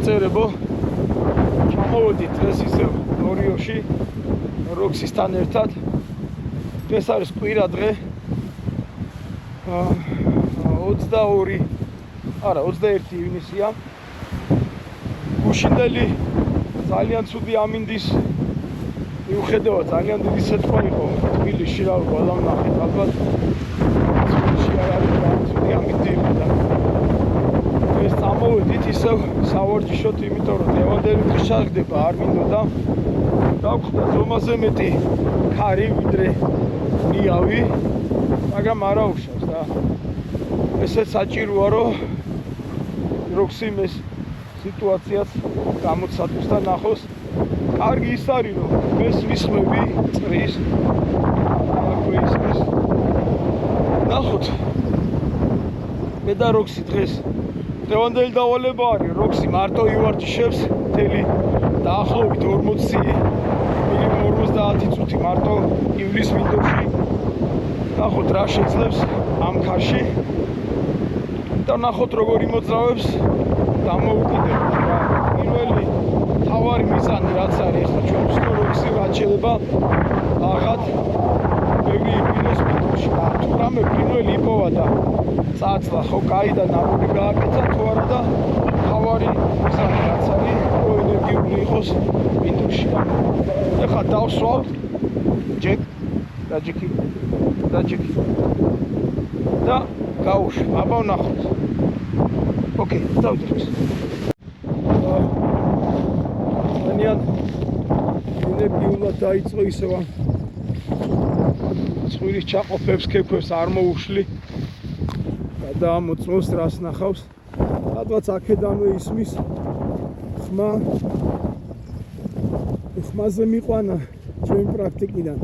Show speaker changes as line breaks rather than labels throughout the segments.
მომწერებო ჩამოვედით დღეს ისევ ნორიოში როქსისთან ერთად დღეს არის კვირა დღე 21 ივნისია გუშინდელი ძალიან ცუდი ამინდის მიუხედავად ძალიან დიდი სიტყვა იყო თბილისში რა ყველა ნახეთ ალბათ თბილისში არ არის ცუდი ამინდი იყო და ეს წამოვედით ისევ სავარჯიშოდ იმიტომ რომ დღევანდელი დღე ჩაღდება არ მინდოდა დავხვდა ზომაზე მეტი ქარი ვიდრე ნიავი მაგრამ არა უშავს და ესეც საჭიროა რომ როქსიმ ეს სიტუაციაც გამოცადოს და ნახოს კარგი ის არის რომ ეს მისხმები წრის აქვე ისმის ნახოთ მე და როქსი დღევანდელი დავალება არის როქსი მარტო ივარჯიშებს მთელი დაახლოებით 40 მინიმუმ 50 წუთი მარტო ივლის მინდორში ნახოთ რა შეძლებს ამ ქარში და ნახოთ როგორ იმოძრავებს დამოუკიდებელ რა პირველი თავარი მიზანი რაც არის ახლა ჩვენს როქსი რაც შეიძლება აღად ბევრი ივლის მინდორში და თუ რამე პირველი იპოვა და წაწლა ხო კაი და ნაბური გააკეთა თუ არა და თავარი მიზანი რაც არის რომ ენერგიული იყოს მინდორში ახლა დავსვავთ ჯეკ დაჯექი და გავუშ აბა ვნახოთ ოკეი დავდროს ძალიან ენერგიულად დაიწყო ისევ ამ ცხვირის ჩაყოფებს ქექვებს არ მოუშვი და მოწმოს რას ნახავს რადგან აქედანვე ისმის ხმაზე მიყვანა ჩემი პრაქტიკიდან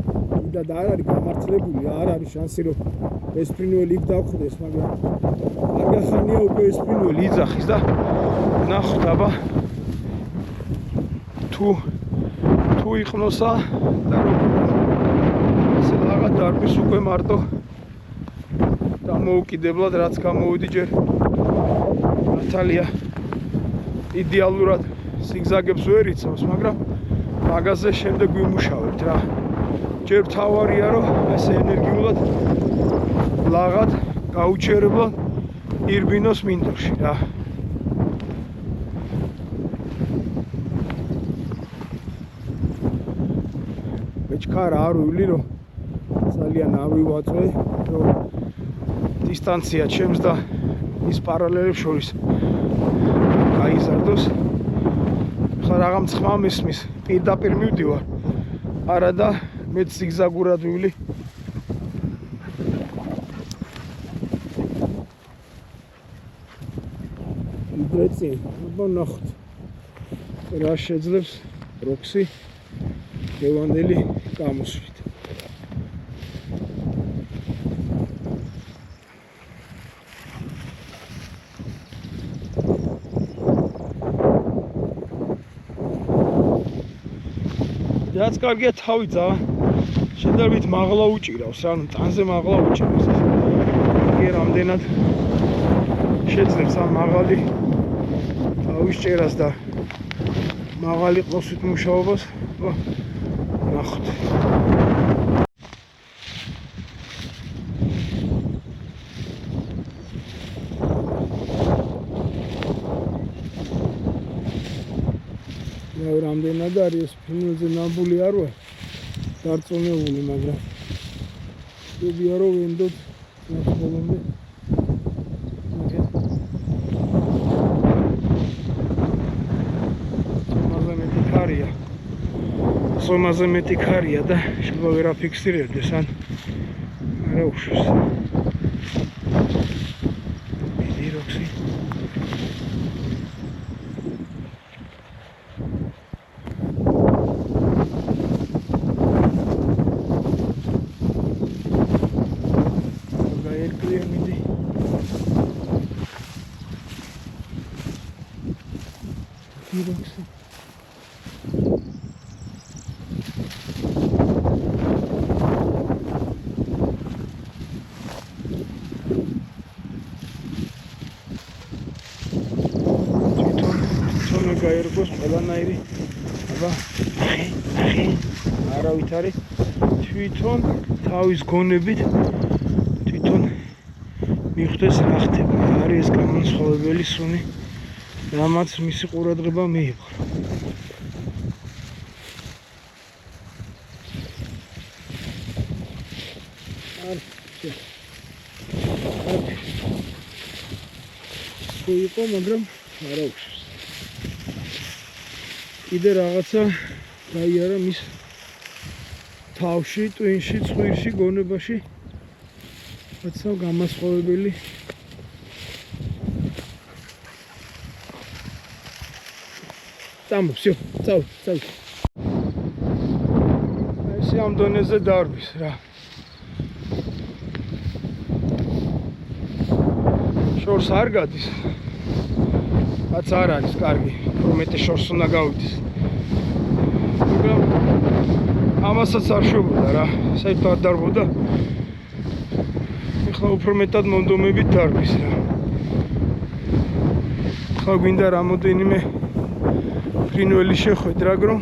და არ არის გამართლებული არ არის შანსი რომ ეს ფრინველი იქ დავხვდეს მაგრამ არ გახანია უკვე ეს ფრინველი იძახის და ნახოთ აბა თუ იყვნოსა და როგორ ესე რაღაც დარბის უკვე მარტო დამოუკიდებლად რაც გამოვიდი ჯერ ნატალია იდეალურად სიგზაგებს ვერ იცავს მაგრამ მაგაზე შემდეგ ვიმუშავებთ რა ჯერ თავარია რომ ესე ენერგიულად ლაღად გაუჩერებლად ირბინოს მინდორში რა მეჩქარა არ ვივლი რომ ძალიან არ ვივაწვე რომ დისტანცია ჩემს და ის პარალელებს შორის გაიზარდოს ხა რაღაც ხმა მისმის პირდაპირ მივდივარ არა და მეც ზიგზაგურად ვივლი იდრეცი აბა ნახოთ რა შეძლებს როქსი დღევანდელი გამოსვლით რაც კარგია თავი ძა შედარებით მაღლა უჭირავს ანუ ტანზე მაღლა უჭირავს იგი რამდენად შეძლებს ამ მაღალი თავის ჭერას და მაღალი ყლოსვით მუშაობას ნახოთ რამდენად არის ეს ფრინველზე ნაბული არ ვარ დარწმუნებული მაგრამ ვიბია რომ ვინდოთ ნახულობდი ზომაზე მეტი ქარია და შეიძლება ვერ აფიქსირებდეს ან არა უშვს დიდი როქსი გაერგოს ყველანაირი აბა არავით არის თვითონ თავის გონებით თვითონ მიხვდეს რა ხდება არის ეს გამოსხივებელი სუნი რამაც მისი ყურადღება მიიღო იყო მაგრამ არა უშვს კიდე რაღაცა გაიარა მის თავში, ტვინში, ცხვირში, გონებაში რაცა გამასხივებელი წამო, всё, წავ. ეს ამ დონეზე დარბის რა. შორს არ გადის. რაც არ არის კარგი, უმეტეს შორს უნდა გავიდეს. მაგრამ ამასაც არ შობოდა რა, საერთოდ არ დარბოდა. ეხლა უფრო მეტად მონდომებით დარბის რა. ხა გვინდა რამოდენიმე ფრინველი შეხვედრა, რომ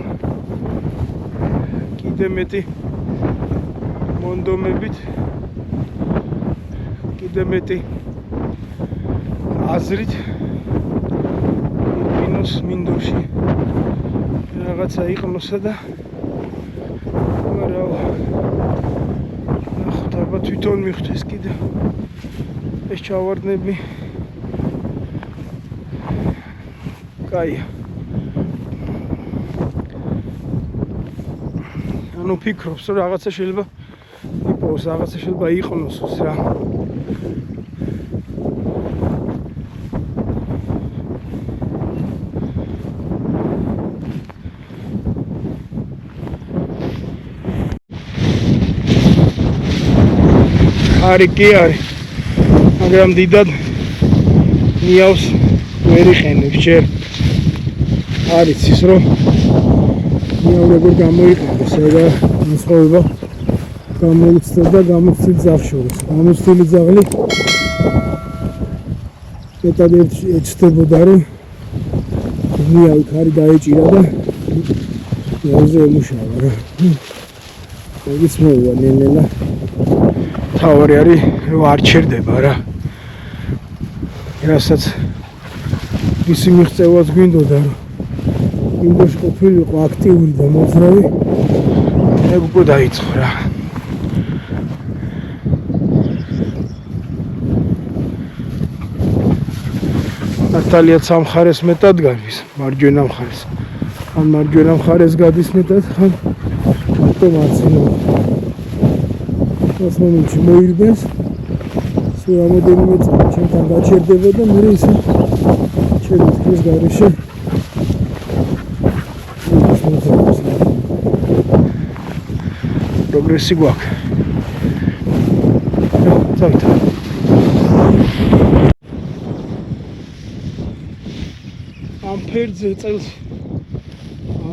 კიდე მეტი მონდომებით, კიდე მეტი აზრით მინდორში რაღაცა იყნოსა და მაგრამ ნახოთ აბა თვითონ მიხვდეს კიდე ეს ჩავარდნები კაია ანუ ფიქრობს რომ რაღაცა შეიძლება იპოვოს რაღაცა შეიძლება იყნოსოს რა არის კი არის მაგრამ დიდად ნიავს ვერ იყენებს ჯერ არის ის რომ ნიავ როგორ გამოიყენოს და მოსხოვება გამოუცდა და გამოცდილ ძაღლს გამოცდილი ძაღლი მეტად ეჩდებოდა რომ ნიავი ხარი დაეჭირა და ნიავზე ემუშავა რა ეს მოვა ნელა თავი არის რომ არ ჩერდება რა რასაც ისი მიღწევაც გვინდოდა რომ ინდოში ყოფილიყო აქტიური და მოძრავი ეგ უკვე დაიწყო რა ნატალია სამხარეს მეტად გადის მარჯვენა მხარეს ან მარჯვენა მხარეს გადის მეტად ხან მარტო მარცხენა ეს მომენტში მოირბეს სულ რამოდენიმე წელი ჩემთან გაჩერდება და მე ისე ჩემთვის გარეშე პროგრესი გვაქვს წავით ამ ფერზე წელს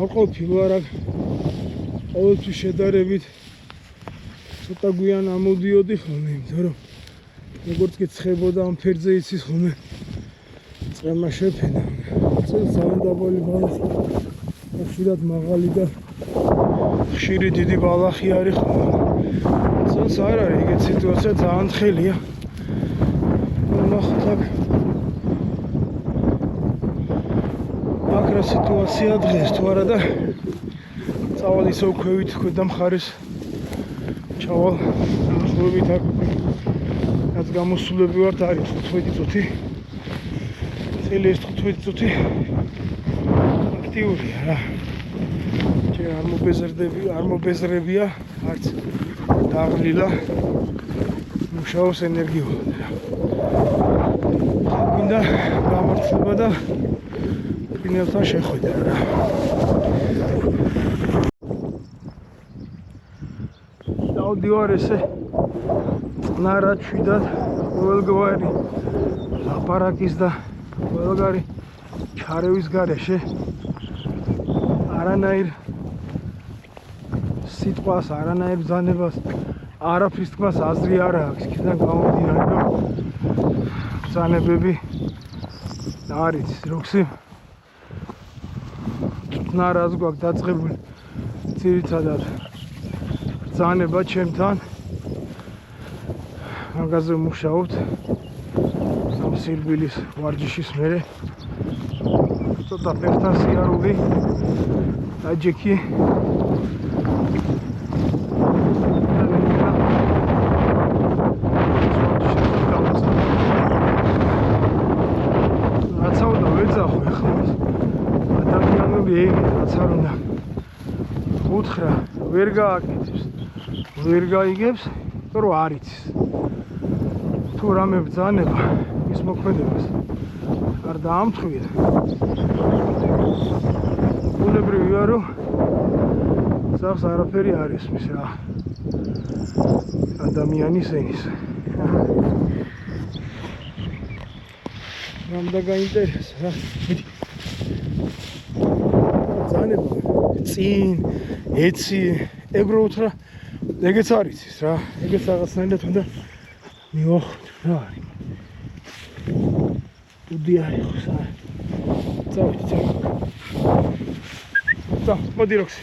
არ ყოფილა რა ყოველთვის შედარებით ცოტა გვიან ამოდიოდი ხოლმე, იმიტომ რომ როგორც კი ცხებოდა ამ ფერზე იცის ხოლმე წრემა შეფენა. წელს სავანდაბალი ბალახი ხშირად მაღალი და ხშირი დიდი ბალახი არის ხოლმე. წელს არ არის ეგეთ სიტუაცია ძალიან თხელია. ნახოთ აქ რა სიტუაცია დღეს თუ არა და წავალ ისევ ქვევით ქვედა მხარეს ჩავალ ახლობით აქ რაც გამოსულები ვართ არის 15 წუთი წელი ეს 15 წუთი აქტიურია რა ჯერ არ მობეზრებია არც დაღლილა მუშაობს ენერგიულად რა მინდა გამართლება და ფინალთან შეხვედრა რა დავდივარ ესე ნარად შვიდად ყველგვარი ლაპარაკის და ყველგარი ჩარევის გარეშე არანაირ სიტყვას, არანაირ ბრძანებას, არაფრის თქმას აზრი არ აქვს. იქიდან გამომდინარე, რომ ბრძანებები არის როქსი ხნარას გვაქვს დაწყებული ძირითადად ბრძანება ჩემთან მაგაზე მუშაობთ ამ სირბილის ვარჯიშის მერე ცოტა ფეხთან სიარული დაჯექი უთხრა ვერ გააკეთებს ვერ გაიგებს რომ არ იცის თუ რამე ბრძანება ის მოქმედებას არ დაამთხვია ბუნებრივია რომ სახლს არაფერი არ ისმის რა ადამიანის ენის რამ და გაინტერესა რა მიდი ბრძანება წინ ეცი ეგრე უთხრა ეგეც არ იცის რა ეგეც რაღაცნაირად უნდა მივახვდეთ რა არის უდი არის ხო წავიდით წა მოდი როქსი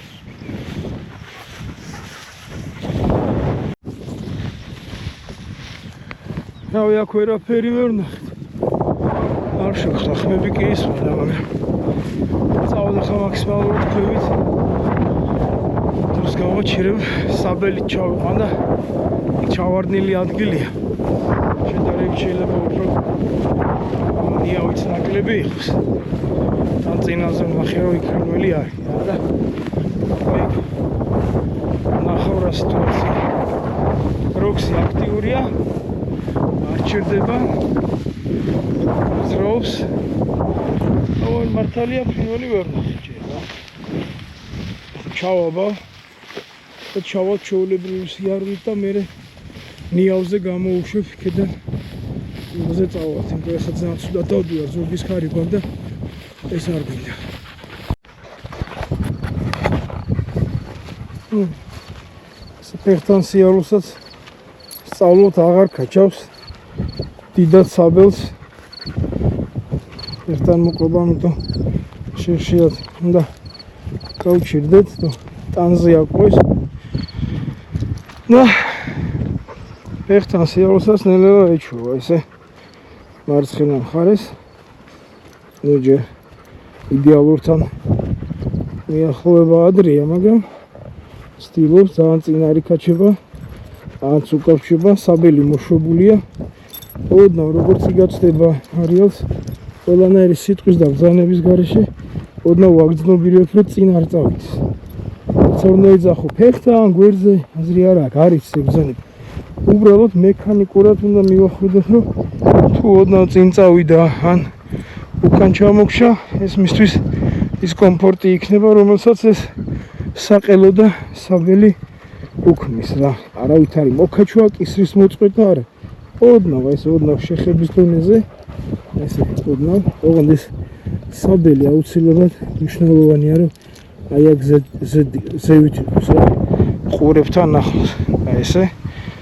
რავი აქ ვერაფერი ვერ ნახეთ არ შევხვდა ხმები კი ისმოდა მაგრამ წავედა ხა მაქსიმალურად ქვევით დროს გავაჩერებ საბელით ჩავიყვან და ჩავარდნილი ადგილია შედარებით შეიძლება უფრო ნიავიც ნაკლები იყოს თან წინაზე ვნახე რომ იქ რამელი არის და იქ ნახავ რა სიტუაცია როქსი აქტიურია არ ჩერდება ძრობს ოღონ მართალია ფრინველი ვერ ნახე ჩავაბა და ჩავალ ჩვეულებრივი სიარულით და მე ნიავზე გამოუშვებ იქედან იმაზე წავალთ იმიტომ ესაც ძალიან ცუდად დავდივარ ზურგის ხარი გვაქვს და ეს არ გვინდა ფეხთან სიარულსაც სწავლობთ აღარ ქაჩავს დიდად საბელს ფეხთან მოყვება ამიტომ შეშიათ უნდა გავჩერდეთ და ტანზე აკვეს და ფეხთან სიარულსაც ნელა ეჩვევა ესე მარცხენა მხარეს ნუ ჯერ იდეალურთან მიახლოება ადრეა მაგრამ სტილობს ძალიან წინ არ იქაჩება ან უკავშირება საბელი მოშვებულია ოდნავ როგორც იგაცდება არიელს ყველანაირი სიტყვის და ბრძანების გარეშე ოდნავ ვაგრძნობიერებ რომ წინ არ წავიდეს როცა უნდა ეძახო ფეხთან გვერდზე აზრი არ აქვს არ იცის ბრძანება უბრალოდ მექანიკურად უნდა მივახვიდოთ რომ თუ ოდნავ წინ წავიდა ან უკან ჩამოგშა ეს მისთვის ის კომფორტი იქნება რომელსაც ეს საყელო და საბელი უქმნის რა არავით არის მოკაჩვა კისრის მოწყვეტა არა ოდნავ ეს ოდნავ შეხების დონეზე ესე ოდნავ ოღონდ ეს საბელი აუცილებლად მნიშვნელოვანია რომ აი აქ ზევით იყოს რა ყურებთან ახლოს აი ესე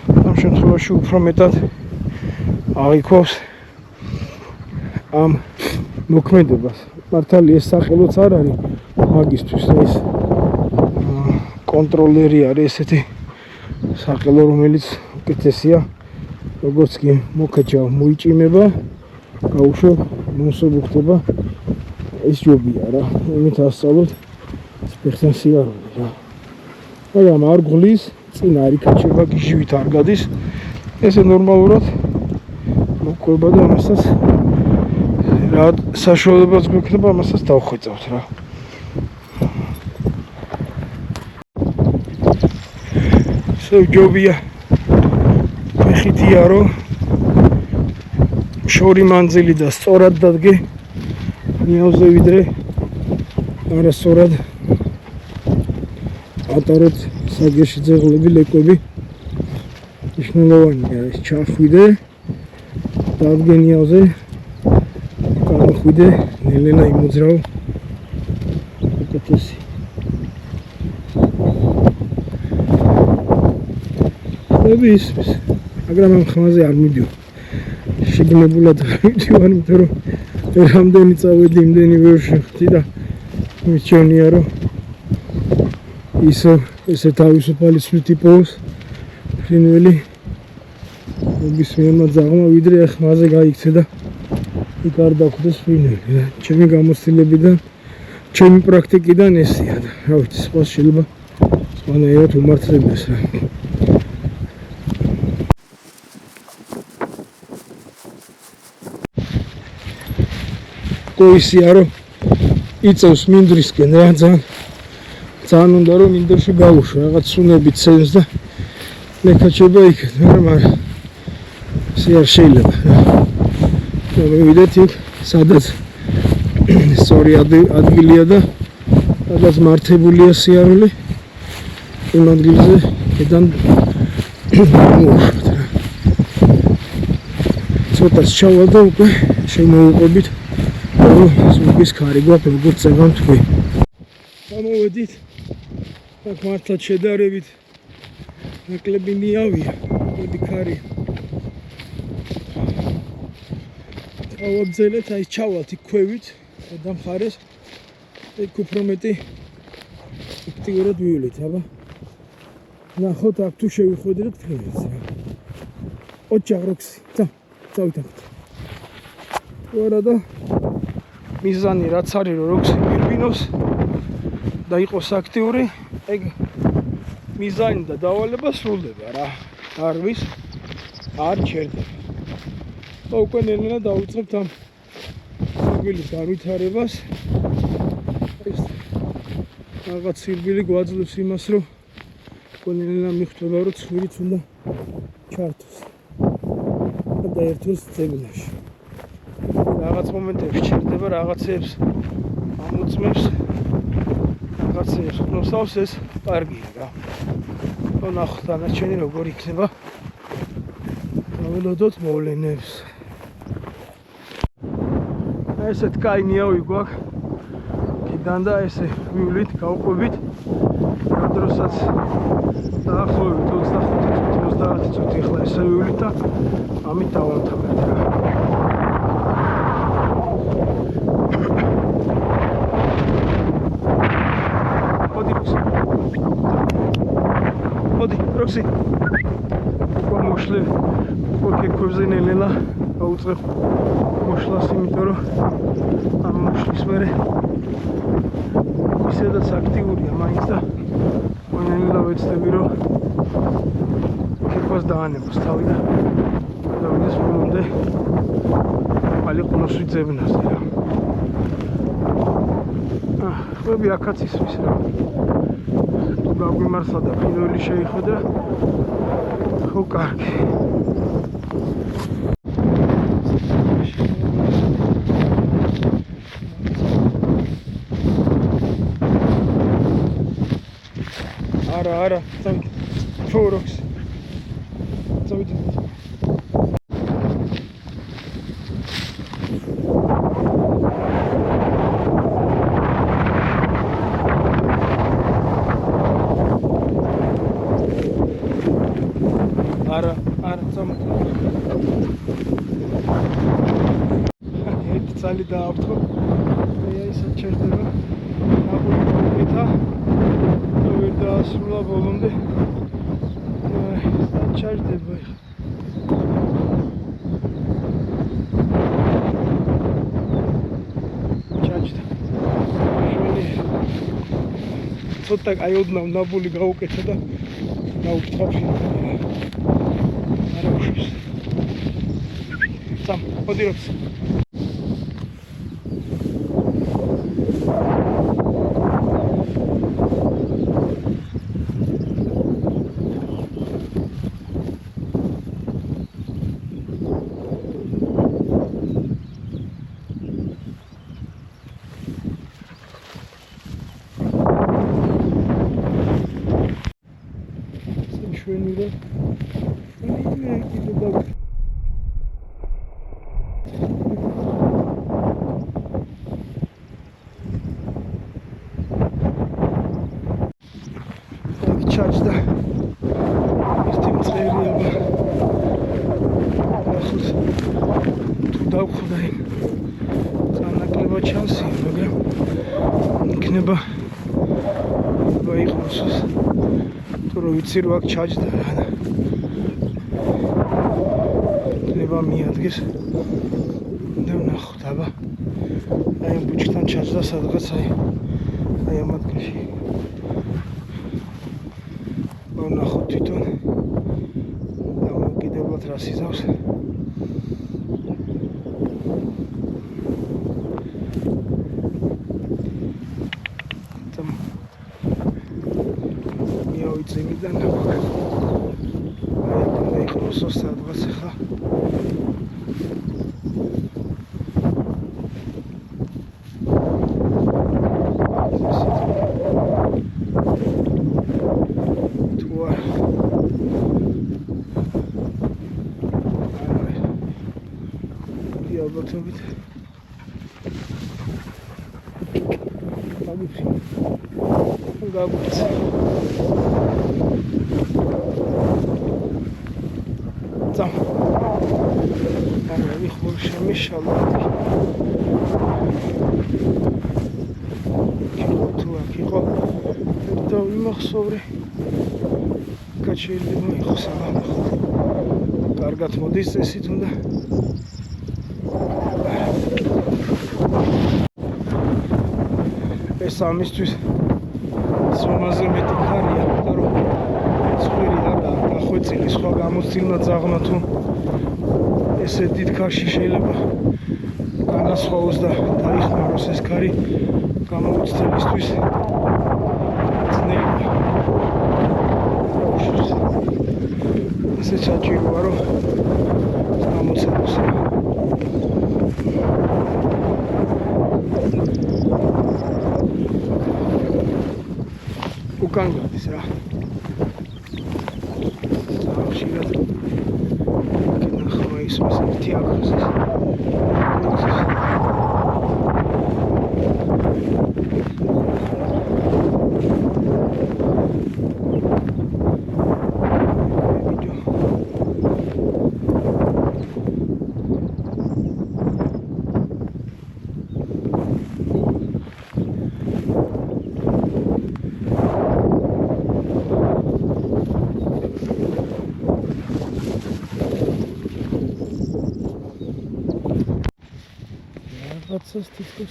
ამ შემთხვევაში უფრო მეტად აღიქვავს ამ მოქმედებას მართალი ეს სახელოც არ არის მაგისტვის ეს კონტროლერი არის ესეთი სახელო რომელიც უკეთესია როგორც კი მოკაჩა მოიჭიმება გაუშვებ მოსობ ხდება ეს ჯობია რა იმით ასწავლოთ ფეხთან სიარული რა მაგრამ არ გღლის წინ არ იქაჩება გიჟივით არ გადის ესე ნორმალურად მოყვება და ამასაც რა საშუალებაც გვექნება ამასაც დავხვეწავთ რა ესე ჯობია ფეხითია რომ შორი მანძილი და სწორად დადგე ნიავზე ვიდრე არასწორად ატაროთ საგეში ძეღლები ლეკვები მნიშვნელოვანია ეს ჩახვიდე დადგე ნიავზე გამოხვიდე ნელ-ნელა იმოძრავ უკეთესი ები ისმის მაგრამ ამ ხმაზე არ მიდიო შეგნებულად არ მიდივარ იმიტომ რომ რამდენი წავედი იმდენი ვერ შევხვდი და მირჩევნია რომ ესე თავისუფალი სვეტი პოვოს ფრინველი მისმენმა ძაღლმა ვიდრე ახ მასზე გაიქცე და იქ არ დახვდეს ფრინველი. ჩემი გამოცდილებიდან ჩემი პრაქტიკიდან ესეა და რა ვიცი სხვა შეიძლება სხვანაირად უმართლდეს რა. ისია რომ იწევს მინდვრისკენ რა ძალიან უნდა რომ მინდვრში გავუშვა რაღაც სუნებით ცენს და მეკაჩება იქეთ მაგრამ ისე არ შეიძლება რა. მოვიდეთ იქ სადაც სწორი ადგილია და სადაც მართებულია სიარული იმ ადგილზე ედან მოვუშვათ რა. ცოტას ჩავალ და უკვე შემოვუყვებით ზურგის ქარი გვაქვს როგორც წეგან თქვი. გამოვედით აქ მართლაც შედარებით ნაკლები ნიავია მოდი ქარი გავაგზავნეთ აი ჩავალთ იქ ქვევით და მხარეს იქ უფრო მეტი აქტიურად ვივლით აბა ნახოთ აქ თუ შევიხვედრეთ ფრინველს რა. ოჯახროქსი წავიდეთ ვარა და მიზანი რაც არის რომ როქსი მივბინოს და იყოს აქტიური ეგ მიზანი და დავალება სრულდება რა. არვის არ ჩერდება. და უკვე ნელ-ნელა დავიწყებთ ამ სირბილის განვითარებას. ეს რაღაც სირბილი გვაძლევს იმას რომ უკვე ნელ-ნელა მიხვდება რომ ცხვირიც უნდა ჩართოს და ერთოს წეგნაში. რაღაც მომენტებში ჩერდება რაღაცებს ამოწმებს რაღაცებს ვნოსავს ეს კარგია რა. ნახოთ დანარჩენი როგორ იქნება დაველოდოთ მოვლენებს. ესეთ კაი ნიავი გვაქვს იქიდან და ესე ვივლით გავყვებით დროსაც დაახლოებით 25-30 წუთი ახლა ესე ვივლით და ამით დავამთავრეთ რა. მოდი როქსი მოშლე ქექვებზე ნელ-ნელა გავუწყებ მოშლას იმიტომ რომ ამ მოშლის მერე ისედაც აქტიურია მაინც და ნელ-ნელა ვეცდები რომ ქექვას დაანებოს თავი და დავიდეს მომდე მალე ყნოსვი ძებნაზე რა. ხვები აქაც ისვის რა. გაგვიმართა და ფრინველი შეიხვედრა ხო კარგი. არა წავიდეთ ფოროქს წავიდეთ არა ერთ წალი დაავთხო ისე ჩერდება აბულა ვერ დაასრულა ბოლომდე ჩარდება ჩაჭდა ცოტა აი ოდნავ ნაბული გავუკეთა და გავუწყავში არა უშვის სამ მოდი როქს Schöne charge da ist im Trailer aber tu dau khudaim sana kleba chansi მაგრამ იქნება რო ვიცი რო აქ ჩაჯდა რა. ნება მიადგეს. და ვნახოთ, აბა. აი ამ ბუჩქთან ჩაჯდა სადღაც აი ამ ადგილში. ვნახოთ თვითონ. დამოკიდებლად რას იზავს. მიდან აი ხოსოს სადღაც ხა ალბათობით გაგვიცი წამ ამები ხო შემიშალა თუ აქ იყო და ვიმახსოვრე გაჩერდება იყოს ახლა კარგად მოდის წესით უნდა ეს ამისთვის ზომაზე მეტი ხარია და რომ ცხვირი არა გახვეწილი სხვა გამოცდილმა ძაღლმა თუ ესე დიდ ქარში შეიძლება განასხვაოს და დაიხმაროს ეს ქარი გამოცდილისთვის ძნელია ესე საჭიროა რომ გამოცემოს უკან გადის რა. ხშირად ნახვა ის ერთი აკროს. That's тихо.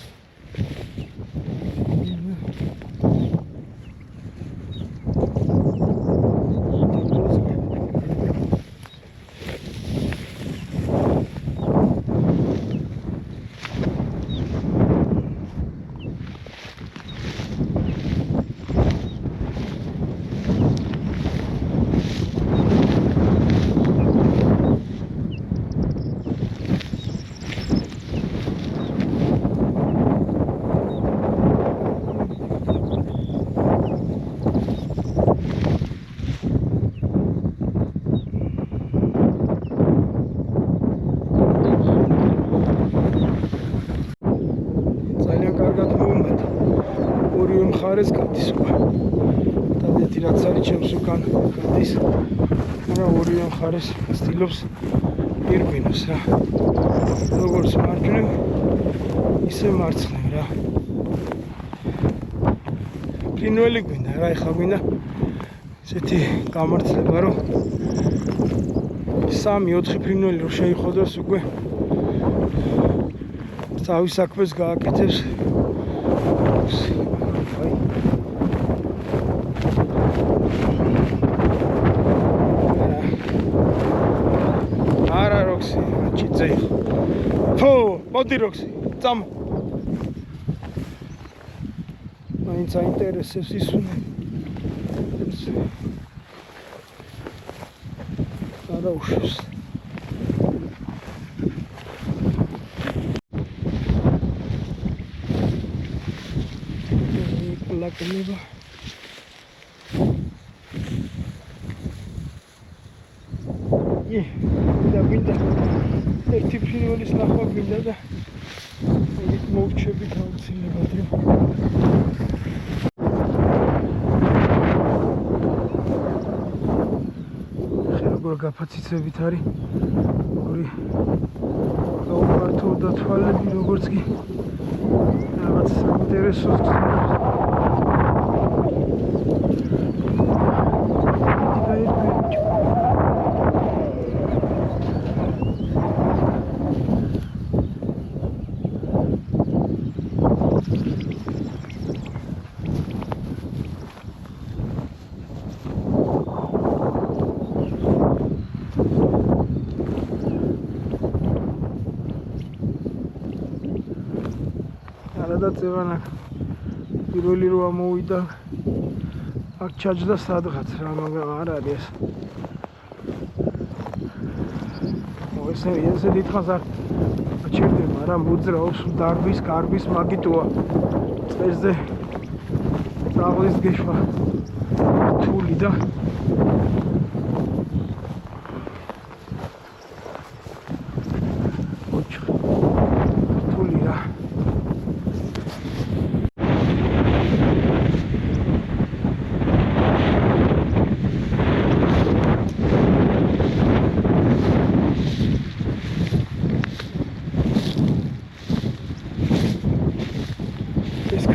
ხარეს გადის უკვე. დადეთი რაც არის ჩემს უკან გადის. მაგრამ ორივე ხარეს სტილობს პირბინოს რა. როგორც მარჯვნივ, ისე მარცხნივ რა. ფრინველი გვინდა რა, ეხლა გვინდა ესეთი გამართლება რომ 3-4 ფრინველი რომ შეიხოდოს უკვე თავის საქმეს გააკეთებს. არა როქსი, ჩიძე. ხო, მოდი როქსი, წამ. მაინც აინტერესებს ის უნდა. არა უშავს. ლაკნივა და გვინდა ერთი ფრინველის ნახვა გვინდა და ეგეთ მოვჩებით აუცილებლად რომ ხე როგორ გაფაციცებით არის ორი გაუპართო და თვალები როგორც კი რაღაც საინტერესო სადაც ევანა პირველი რო ამოვიდა აქ ჩაჯდა სადღაც რა, მაგრამ არ არის ეს. ესე დიდხანს არ ჩერდება რა, მოძრაობს დარბის, კარბის მაგიტოა წესზე წაღლის გეშვა რთული და რთული რა.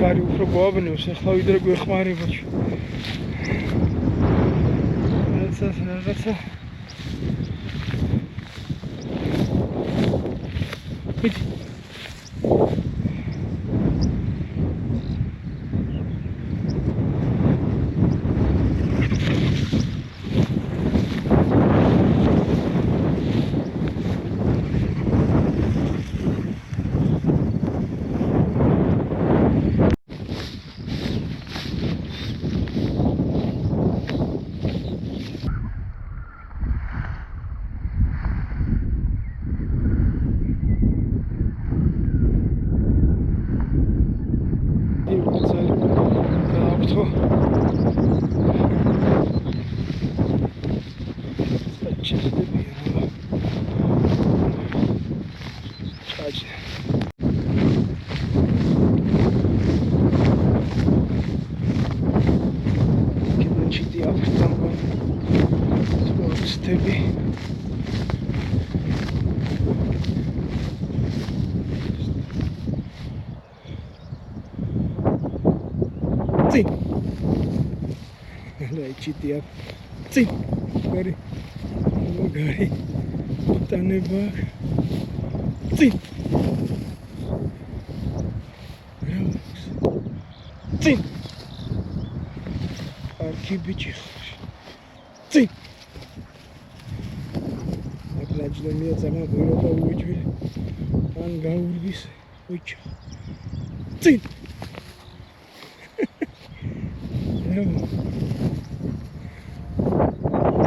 კარი უფრო გვაბნევს, ახლა ვიდრე გვეხმარება. რაღაცა. იცი. Чития. Ци. Гори. Гори. Танебак. Ци. Ци. Аркибичи. Ци. Атлаჯდომია ძალიან გურო და უიჯვილი. ან გაურბის. უჩა. Ци.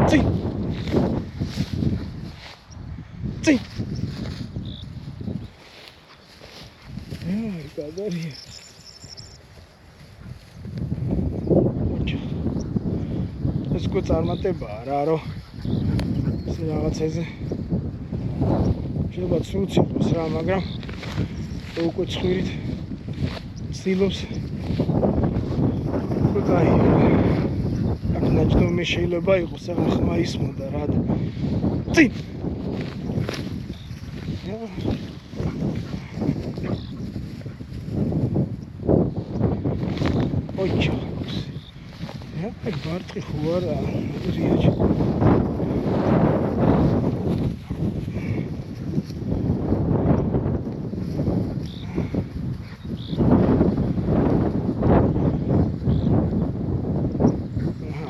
Ци. Ци. Гадарია. ეს კო წარმატებაა რა, რომ ეს რაღაცაზე შეიძლება ცუც იყოს რა, მაგრამ უკვე ცხვირით ცდილობს უკვე კაი. აქ ნაჯდომი შეიძლება იყოს, ახლა ხმა ისმოდა რა და წინ. ოჩა. აქ ბარტყი ხო არა, რიაჯი.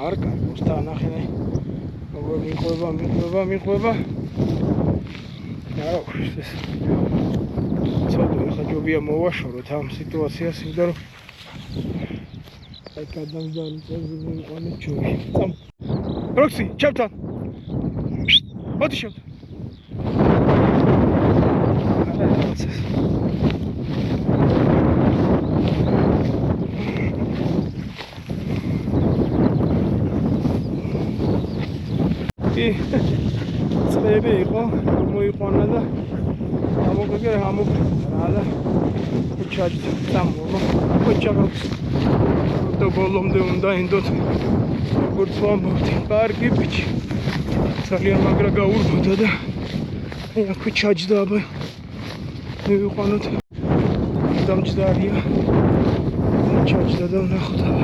არ კარგავს და ნახე როგორ მიყვება. აუ, ეს ცოტა ხა ჯობია მოვაშოროთ ამ სიტუაციას, იმიტომ რომ აი გადამჯარი წელი მიყვანე ჯობი. წამ. როქსი, ჩავთან. მოდი შევთ. წლები იყო, მოიყვანა და ამოგერა და ჩაჯდა წამოვა. ოჩაგავს. და ბოლომდე უნდა ენდოთ. როგორც ვამბობთ, კარგი ბიჭი. ძალიან მაგრა გაურბოდა და აი აქ ჩაჯდა აბა. მივიყვანოთ. დამჯდარია. ჩაჯდა და ნახოთ აბა.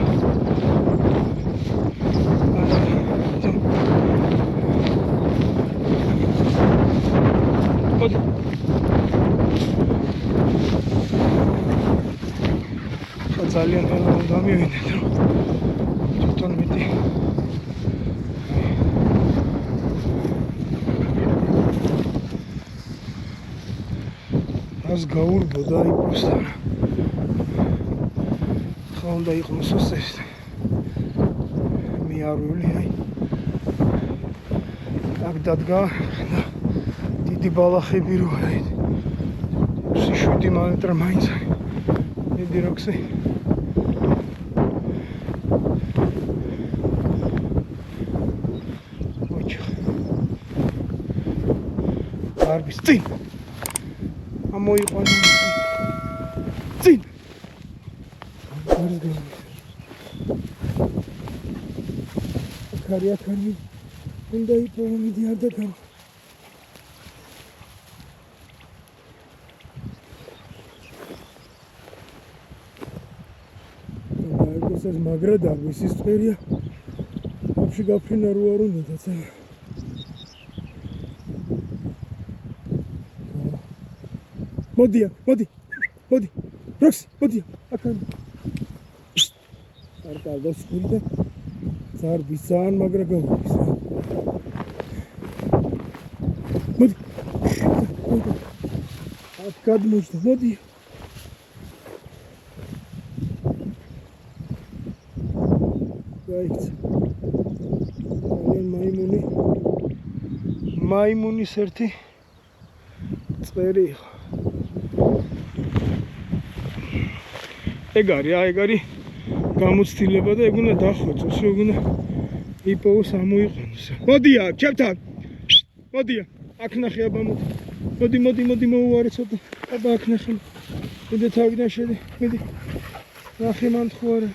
ძალიან დამივიდეთ რომ თვითონ მეტი ას გაურბოდა აი პროსტა ეხლა უნდა იყმოსოს ეს მიარული აი აქ დადგა და დიდი ბალახები რო არის 6-7 მეტრ მაინც დიდი როქსი არბის წინ ამოიყვანა წინ აქარი უნდა იპოვო მიდი არ დაგავა ეს მაგრა დარბის ისწერია აფში გაფრინა რო არ უნდა დაცა მოდი როქსი მოდი აქან არ გავდოს ხურდა ზარბის ძალიან მაგრა გავიქს მოდი აქ გადმოჭდა მოდი გაიქცა მაიმუნის ერთი წერი იყო ეგ არის გამოცდილება და ეგ უნდა დახვეწოს, ეგ უნდა იპოვოს ამოიყვანოს. მოდია, ჩემთან. მოდია, აქ ნახე აბა მოდი მოუარე ცოტა. აბა აქ ნახე. მიდე თავიდან შედი, მიდი. ნახე მან თუ არა.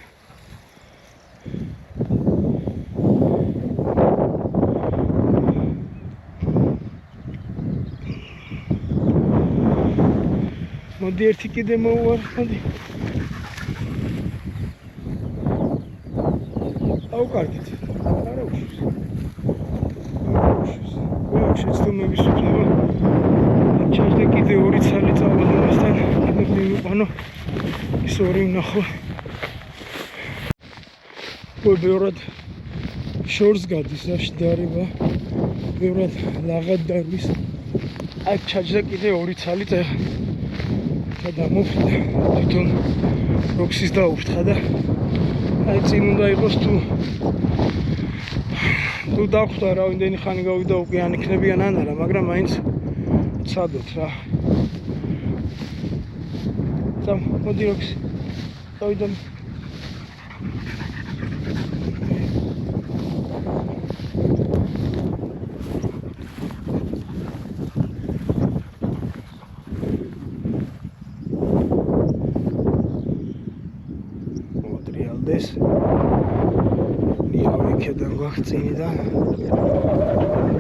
მოდი ერთი კიდე მოუარ, მოდი. ავკარგეთ. არა უშვის. შეცდომების უფლება. ჩაჯდა კიდე 2 ცალი წავადასთან, კიდე მივიყვანო. ის 2 ვნახო. ბევრად შორს გადის აშ დარება. ბევრად ლაღად დავის. აი ჩაჯდა კიდე 2 ცალი წა. დამოფრდა თვითონ როქსის დაუფრთხა და აი წინ უნდა იყოს თუ დახვდა რა ვინდენი ხანი გავიდა უკვე ან იქნებიან ან არა მაგრამ მაინც ცადოთ რა წამ მოდი როქსი დავიდან ეს იავი ქედან გვახცინიდან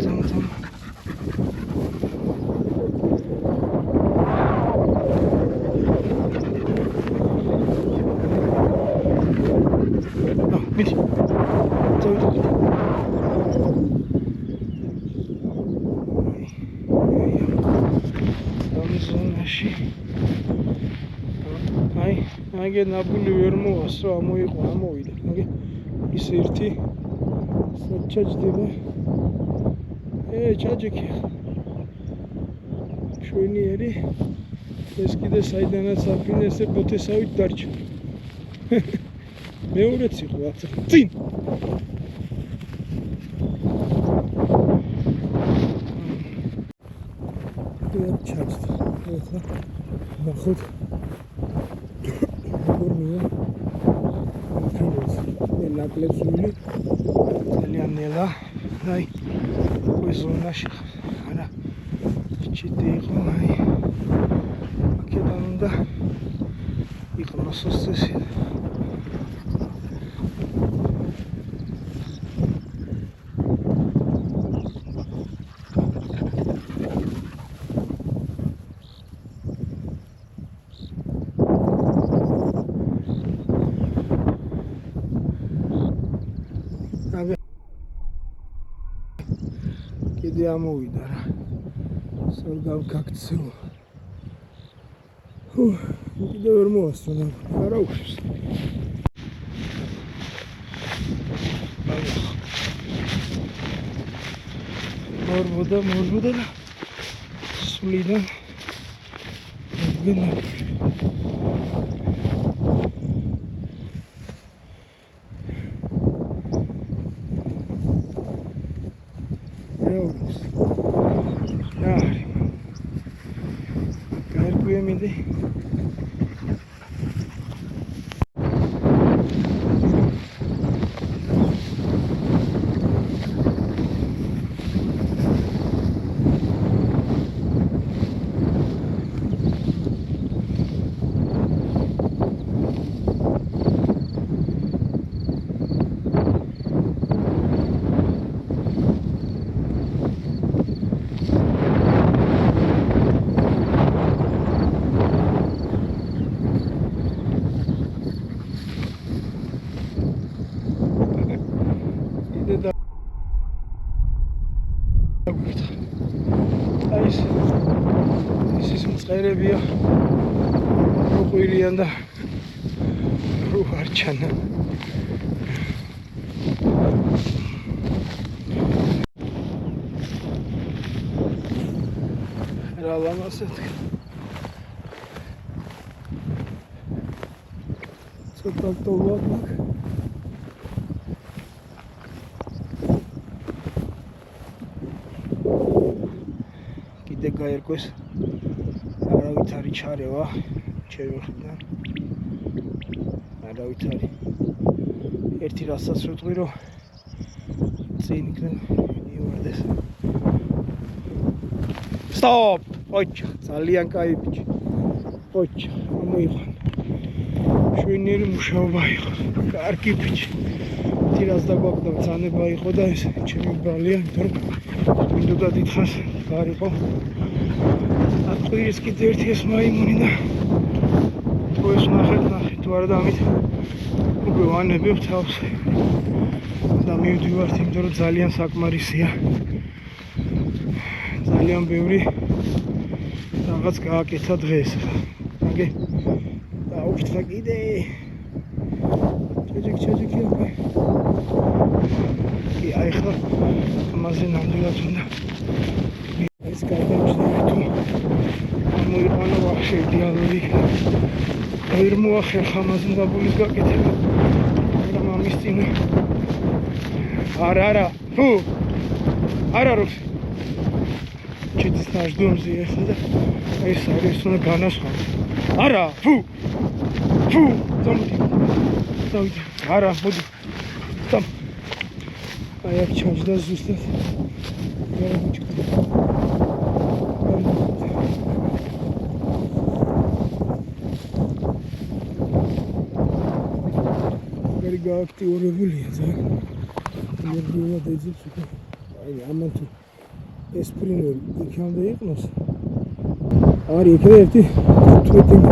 ძამ მიდი ზონაში აიგე ნაბული ვერ მოასო ამოიყო ამოვიდა აიგე ის ერთი საჩაჯდება ჩაჯიქი შვენიერი ეს კიდე საიდანაც აფინესე ბოთესავით დარჩა მეორეც იყო ახლა წინ ჩაჯდა ახლა ნახოთ ნაკლებში ძალიან ნელა აი ეს ზონაში არა ჩიტი იყო აი აქედან უნდა იყნოსოს ეს კიდე ამოვიდა რა სულ გავგაქცევა კიდე ვერ მოასწონა არა უშვის მორბოდა და სულიდან გენა Reus. Garguemidi. This is mწყერებია რუყვილიან და რუხარჩანა რა ლამასეთ ცოტა ტოვაკ კიდე გაერკვეს არავით არის ჩარევა ჩემი მხრიდან არავით არის ერთი რასაც ვიტყვი რომ წინ იქნებ ივარდეს სტოპ ოჩა ძალიან კაი ბიჭი ოჩა ამოიღან შვენიერი მუშაობა იყო კარგი ბიჭი თირას დაგვაქვს და ბრძანება იყო და ეს ჩემი ბრალია იმიტომ რომ მინდოდა დიდხანს გარიყო ატყვირის კიდე ერთი ეს მაიმუნი და თუ ეს ნახეთ თუ არა და ამით უკვე ვანებებ თავს და მივდივართ იმიტომ რომ ძალიან საკმარისია ძალიან ბევრი რაღაც გააკეთა დღეს აგე დაუჩქრა კიდე ჩეჯიკი კი აი ხა ამაზე ნამდვილად უნდა ეს გადამჭრელი თუ მოიყანა ვახშე იდეალური ვერ მოახერხა ამაზე დაბულის გაკეთება და მამის წინ არა ფუ არა რო ჩიტის ნაჟდომზე ეხლა და ეს არის უნდა განასხვავო არა ფუ დავით არა მოდი там აი აქ ჩანს და ზუსტად არა ბიჭო გარი გააქტიურებულია ძალიან ენერგიულად ეძებს უკვე აი ამან თუ ეს პრინორი იქამდე იყნოს არის იქ ერთი თვითონ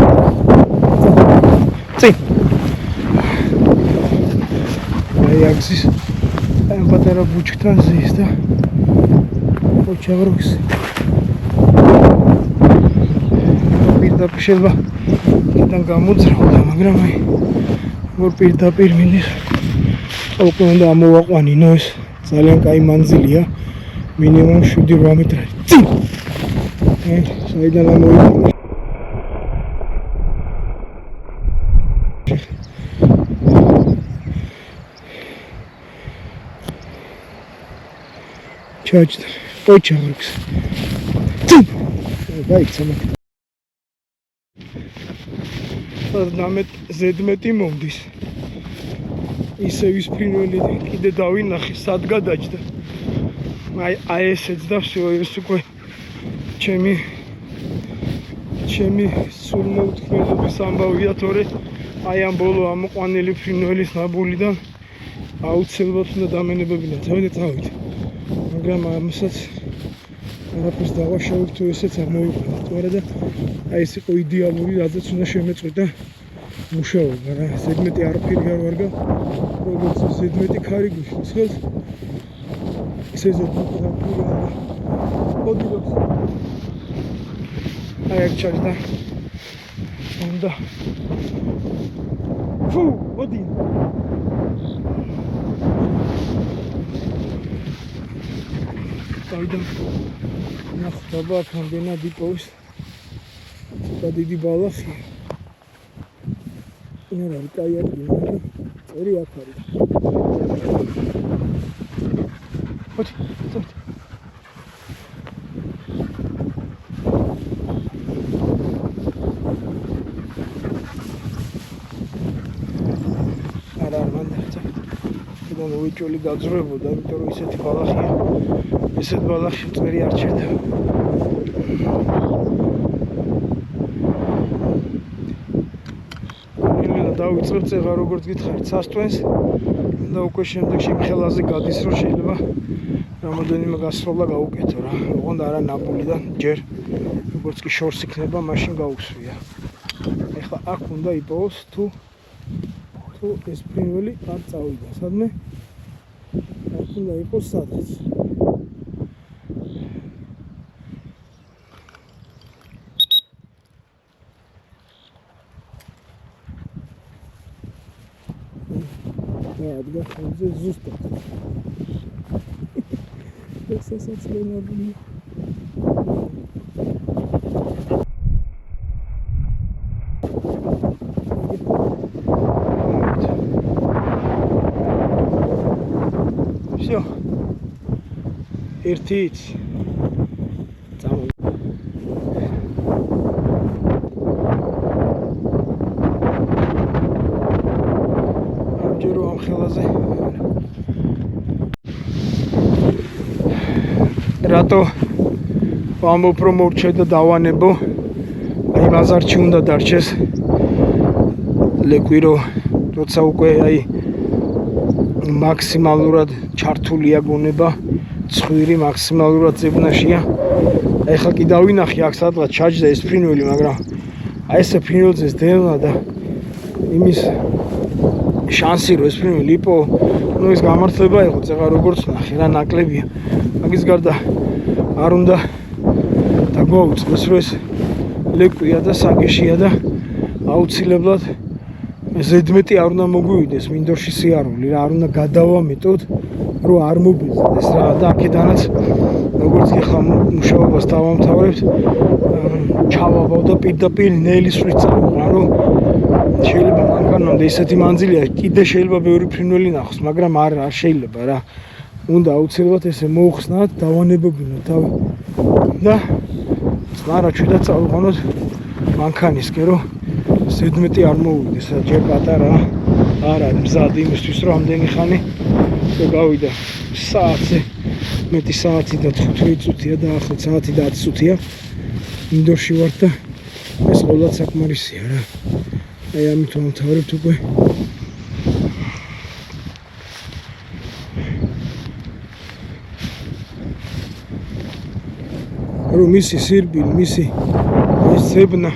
წინ აი აქცის ამ პატარა ბუჩქთან ზის და ოჩავროქს პირდაპირ შეიძლება კიდან გამოძრავდა მაგრამ აი მორ პირდაპირ მინდის უკვე უნდა ამოვაყვანინო ეს ძალიან კაი მანძილია მინიმუმ 7-8 მეტრი წინ აი საიდან ამოვიყვანო ჩაჭდა ოჩავროქს წინ გაიქცემა ზედმეტი მომდის ისე ვის ფრინველი კიდე დავინახე სად გადაჭდა აი ესეც და всё ეს უკვე ჩემი სულმოუთქმელობის ამბავია თორე აი ამ ბოლო ამოყვანილი ფრინველის ნაბულიდან აუცილებლად უნდა დამენებებინა წავიდეთ მაგრამ ამასაც არაფერს დავაშავებ თუ ესეც ამოიყვანოთ თუ არა და აი ეს იყო იდეალური რადგან უნდა შემეწყვიტა მუშაობა რა ზედმეტი არაფერი არ ვარგა როგორც ზედმეტი ქარი გვიშლის ხელს ისე ზედმეტი არაფერი არ მოდი რომ აი აქ ჩაჭდა უნდა ფუ მოდი წავიდა ნახ დაბა რამდენად იპოვეს და დიდი ბალახია არ არის კაი ადგილი მაგრამ წერი აქ არის მოდი თვითონ უეჭველი გაძროებოდა, იმიტომ რომ ისეთი ბალახია. ესეთ ბალახში წვერი არ ჩერდება. დავიწყებ წეღა როგორც გითხარით სასტვენს და უკვე შემდეგში ხელაზე გადის რომ შეიძლება რამოდენიმე გასროლა გავუკეთო რა. ოღონდ არა ნაბულიდან ჯერ როგორც კი შორს იქნება მაშინ გავუსვია. ეხლა აქ უნდა იპოვოს თუ ეს ფრინველი არ წავიდა სადმე? აქ უნდა იყოს სადაც. ადგა ხოზე ზუსტად. ესესაც ლენაბული. Всё. ერთიც. ხელაზე რატო ვამბობ რომ მორჩე და დავანებო აი ბაზარში უნდა დარჩეს ლეკვირო როცა უკვე აი მაქსიმალურად ჩართულია გონება ცხვირი მაქსიმალურად ზებნაშია აი ხა კი დავინახე აქ სადღაც ჩაჯდა ეს ფრინველი მაგრამ აი ეს ფრინველზე დევნა და იმის შანსი რომ ეს ფრინველი იპო, ну ეს გამართლება იყო, წეღა როგორც ნახე რა ნაკლებია. მაგის გარდა არ უნდა დაგვაუწყდეს რომ ეს ლეკვია და საგეშია და აუცილებლად ზედმეტი არ უნდა მოგვივიდეს მინდორში სიარული რა, არ უნდა გადავამეტოთ რომ არ მობეზდეს რა და აქედანაც როგორც ახლა მუშაობას დავამთავრებთ ჩავაბავ და პირდაპირ ნელისვით წავიღა რომ შეიძლება მანქანამდე ისეთი მანძილია კიდე შეიძლება ბევრი ფრინველი ნახოს მაგრამ არ შეიძლება რა უნდა აუცილებლად ესე მოუხსნათ დავანებობინოთ თავი და სლარაჩი და წავიყვანოთ მანქანისკენ რომ ზედმეტი არ მოვიდეს ჯერ პატარა არ არის მზად იმისთვის რომ ამდენი ხანი გავიდა საათზე მეტი საათი და 15 წუთია და ახლა საათი და 10 წუთია ინდორში ვარ და ეს ყოველად საკმარისია რა აი ამით ვამთავრებთ უკვე რომ მისი სირბილი მისი ეს ზებნა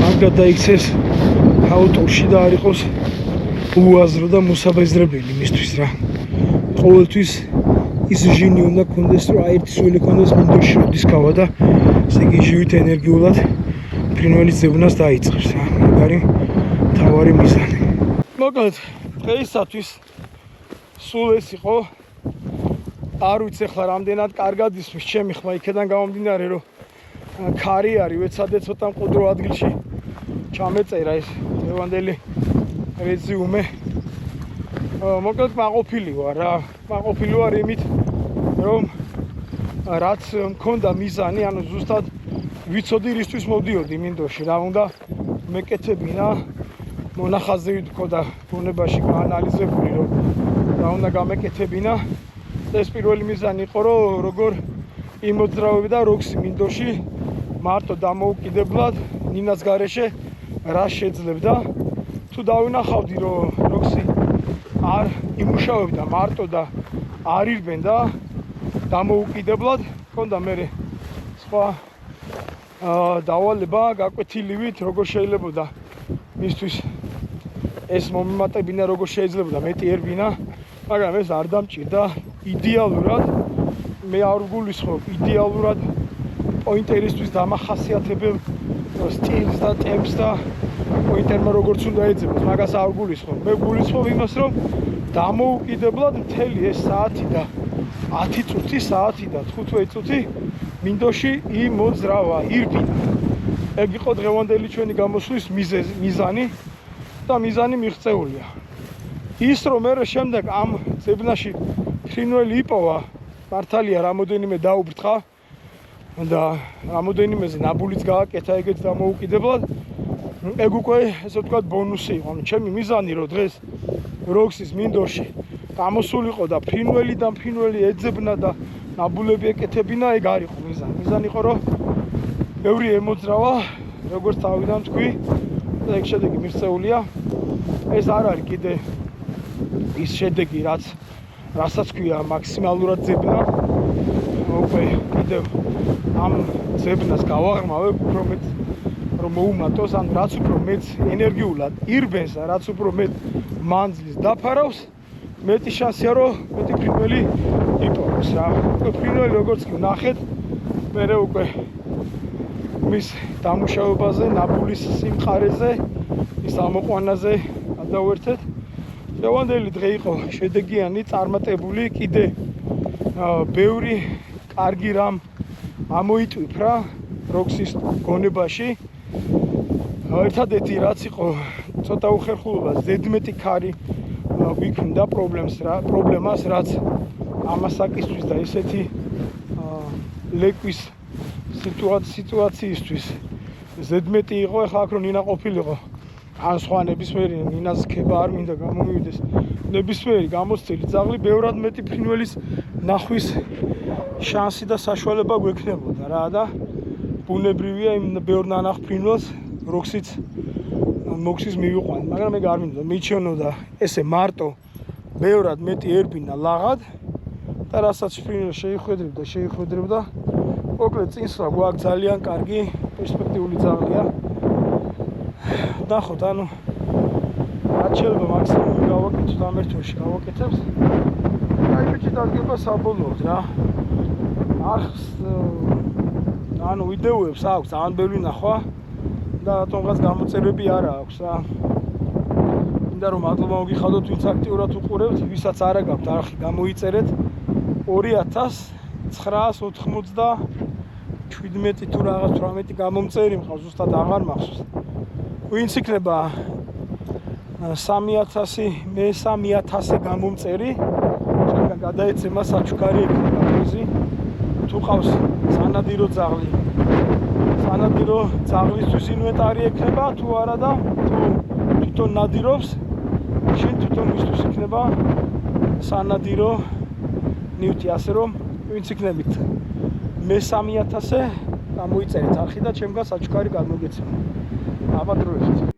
არ გადაიქცეს აუტორში და არ იყოს უაზრო და მოსაბეზრებელი მისთვის რა ყოველთვის ის ჟინი უნდა კონდეს რომ აი ერთი სული კონდეს მინდორში როდის გავა და ესე იგი ჟივით ენერგიულად ფრინველის ზებნას დაიწყებს რა მაგარი თავარი მიზანი მოკლედ დღეისათვის სულ ეს იყო არ ვიცი ახლა რამდენად კარგად ისმის ჩემი ხმა იქიდან გამომდინარე რომ ქარი არის ვეცადე ცოტა მყუდრო ადგილში ჩამეწერა ეს ლევანდელი რეზიუმე მოკლედ მაყოფილი ვარ რა მაყოფილი ვარ იმით რომ რაც მქონდა მიზანი ანუ ზუსტად ვიცოდი რისთვის მოვდიოდი მინდორში რა უნდა მეკეთებინა მონახაზები მქონდა ბუნებაში გაანალიზებული რომ რა უნდა გამეკეთებინა ეს პირველი მიზანი იყო რომ როგორ იმოძრავებდა როქსი მინდორში მარტო დამოუკიდებლად ნინას გარეშე რა შეძლებდა თუ დავინახავდი რომ როქსი არ იმუშავებდა მარტო და არ ირბენდა დამოუკიდებლად მქონდა მე სხვა დავალება გაკვეთილივით როგორ შეიძლება მისთვის ეს მომიმატებინა როგორ შეიძლება მეტი ერბინა მაგრამ ეს არ დამჭირდა იდეალურად მე არ გულისხმობ იდეალურად პოინტერისთვის დამახასიათებელ სტილს და ტემპს და პოინტერმა როგორც უნდა ეძებოს მაგას არ გულისხმობ მე გულისხმობ იმას რომ დამოუკიდებლად მთელი ეს საათი და 10 წუთი საათი და 15 წუთი მინდორში იმოძრავა ირბინა ეგ იყო დღევანდელი ჩვენი გამოსვლის მიზანი და მიზანი მიღწეულია ის რომ მე შემდეგ ამ ზებნაში ფრინველი იპოვა მართალია რამოდენიმე დაუბრთხა და რამოდენიმეზე ნაბულიც გააკეთა ეგეც დამოუკიდებლად ეგ უკვე ესე ვთქვათ ბონუსი იყო ჩემი მიზანი რომ დღეს როქსის მინდორში გამოსულიყო და ფრინველი ეძებნა და ნაბულები ეკეთებინა, ეგ არ იყო მიზანი. მიზანი იყო, რომ ბევრი ემოძრავა, როგორც თავიდან თქვი, და ეგ შედეგი მიღწეულია. ეს არ არის კიდე ის შედეგი, რასაც ქვია მაქსიმალურად ძებნა. უკვე კიდევ ამ ძებნას გავაღრმავებ, უფრო მეტ რომ მოუმატოს, ან რაც უფრო მეტ ენერგიულად ირბენს და რაც უფრო მეტ მანძილს დაფარავს, მეტი შანსია, რომ მეტი ფრინველი იპოვოს რა. უკვე ფრინველი როგორც კი ვნახეთ, მერე უკვე მის დამუშავებაზე, ნაბულის სიმყარეზე, ის ამოყვანაზე გადავერთეთ. შევანდელი დღე იყო შედეგიანი, წარმატებული, კიდე ბევრი კარგი რამ ამოიტვიფრა როქსის გონებაში. ერთადერთი რაც იყო ცოტა უხერხულობა, ზედმეტი ქარი გვიქმნდა პრობლემას, რაც ამასაკისთვის და ესეთი ლეკვის სიტუაციისთვის ზედმეტი იყო. ეხლა აქ რომ ნინა ყოფილიყო, ან სხვა ნებისმიერი ნინას ქება არ მინდა გამომივიდეს, ნებისმიერი გამოცდილი ძაღლი ბევრად მეტი ფრინველის ნახვის შანსი და საშუალება გვექნებოდა რა. და ბუნებრივია იმ ბევრ ნანახ ფრინველს როქსიც მოქსის მივიყვანი, მაგრამ ეგ არ მინდა მიჩვენოდა ესე მარტო ბევრად მეტი ერბინა ლაღად და რასაც ფრინველს შეიხვედრებდა. მოკლედ წინსვლა გვაქვს ძალიან კარგი პერსპექტიული ძაღლია. ნახოთ, ანუ რაც შეიძლება მაქსიმუმი გავაკეთოთ, ამ ერთ თვეში გავაკეთებს. აი ბიჭი დადგება საბოლოოდ რა. ანუ ვიდეოებს აქვს ძალიან ბევრი ნახვა და რატომღაც გამოწერები არ აქვს რა. მინდა რომ მადლობა მოგიხადოთ, ვინც აქტიურად უყურებთ, ვისაც არა გაქვთ არხი, გამოიწერეთ 2997 თუ რაღაც 18 გამომწერი მყავს, ზუსტად აღარ მახსოვს. ვინც იქნება 3000 გამომწერი, შეგან გადაეცემა საჩუქარი იქნება პრიზი. თუ ყავს სანადირო ძაღლი, სანადირო ძაღლისთვის ინვენტარი ექნება, თუ არა და თუ თვითონ ნადირობს, შენ თვითონ მისთვის იქნება სანადირო ნივთი, ასე რომ ვინც იქნებით მე-3000 გამოიწერეთ არხი და ჩემგან საჩუქარი გადმოგეცემა. აბადროებით.